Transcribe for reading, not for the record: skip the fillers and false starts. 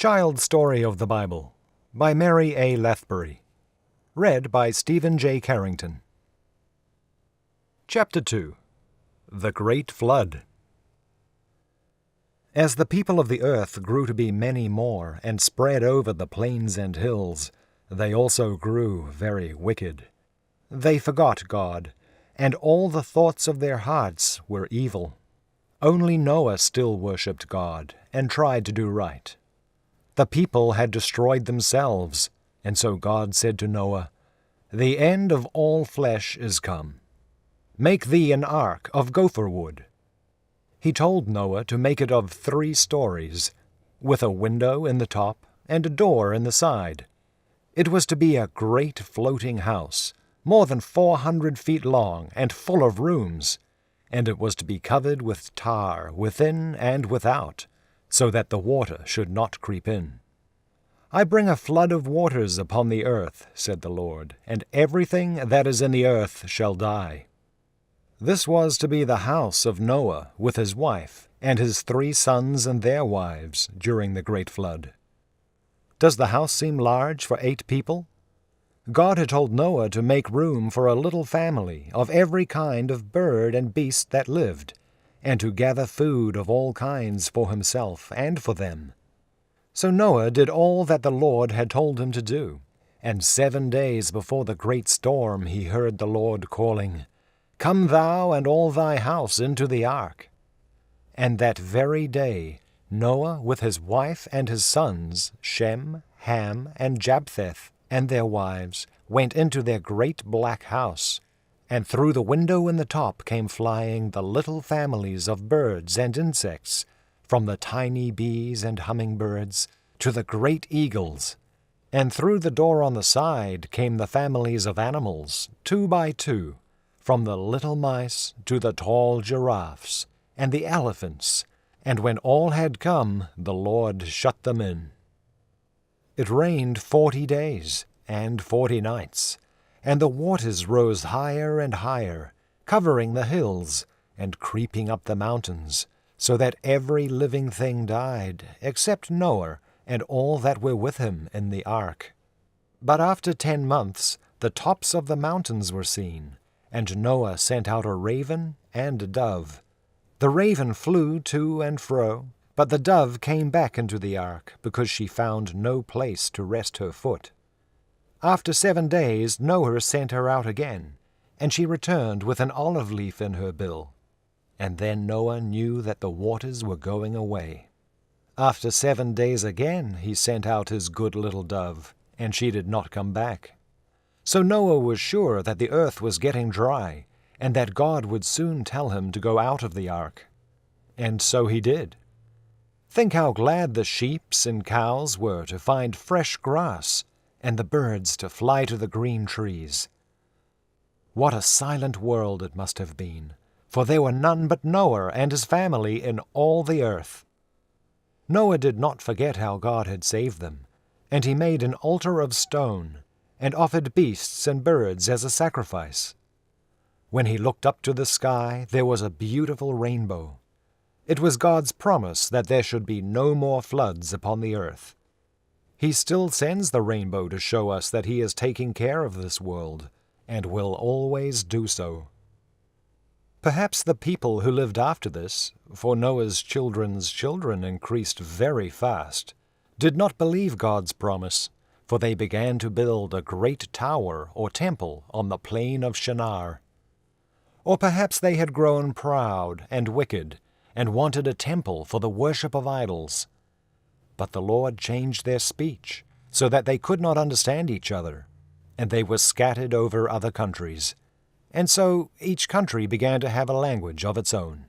Child Story of the Bible by Mary A. Lethbury. Read by Stephen J. Carrington. Chapter 2. The Great Flood. As the people of the earth grew to be many more and spread over the plains and hills, they also grew very wicked. They forgot God, and all the thoughts of their hearts were evil. Only Noah still worshipped God and tried to do right. The people had destroyed themselves, and so God said to Noah, "The end of all flesh is come. Make thee an ark of gopher wood." He told Noah to make it of 3 stories, with a window in the top and a door in the side. It was to be a great floating house, more than 400 feet long and full of rooms, and it was to be covered with tar within and without, so that the water should not creep in. "I bring a flood of waters upon the earth," said the Lord, "and everything that is in the earth shall die." This was to be the house of Noah with his wife and his 3 sons and their wives during the great flood. Does the house seem large for 8 people? God had told Noah to make room for a little family of every kind of bird and beast that lived, and to gather food of all kinds for himself and for them. So Noah did all that the Lord had told him to do, and 7 days before the great storm he heard the Lord calling, "Come thou and all thy house into the ark." And that very day Noah with his wife and his sons, Shem, Ham, and Japheth, and their wives, went into their great black house, and through the window in the top came flying the little families of birds and insects, from the tiny bees and hummingbirds to the great eagles, and through the door on the side came the families of animals, 2 by 2, from the little mice to the tall giraffes and the elephants, and when all had come, the Lord shut them in. It rained 40 days and 40 nights, and the waters rose higher and higher, covering the hills and creeping up the mountains, so that every living thing died, except Noah and all that were with him in the ark. But after 10 months the tops of the mountains were seen, and Noah sent out a raven and a dove. The raven flew to and fro, but the dove came back into the ark, because she found no place to rest her foot. After 7 days Noah sent her out again, and she returned with an olive leaf in her bill. And then Noah knew that the waters were going away. After 7 days again he sent out his good little dove, and she did not come back. So Noah was sure that the earth was getting dry, and that God would soon tell him to go out of the ark. And so he did. Think how glad the sheep and cows were to find fresh grass, and the birds to fly to the green trees. What a silent world it must have been, for there were none but Noah and his family in all the earth. Noah did not forget how God had saved them, and he made an altar of stone, and offered beasts and birds as a sacrifice. When he looked up to the sky, there was a beautiful rainbow. It was God's promise that there should be no more floods upon the earth. He still sends the rainbow to show us that he is taking care of this world, and will always do so. Perhaps the people who lived after this, for Noah's children's children increased very fast, did not believe God's promise, for they began to build a great tower or temple on the plain of Shinar. Or perhaps they had grown proud and wicked, and wanted a temple for the worship of idols. But the Lord changed their speech, so that they could not understand each other, and they were scattered over other countries. And so each country began to have a language of its own.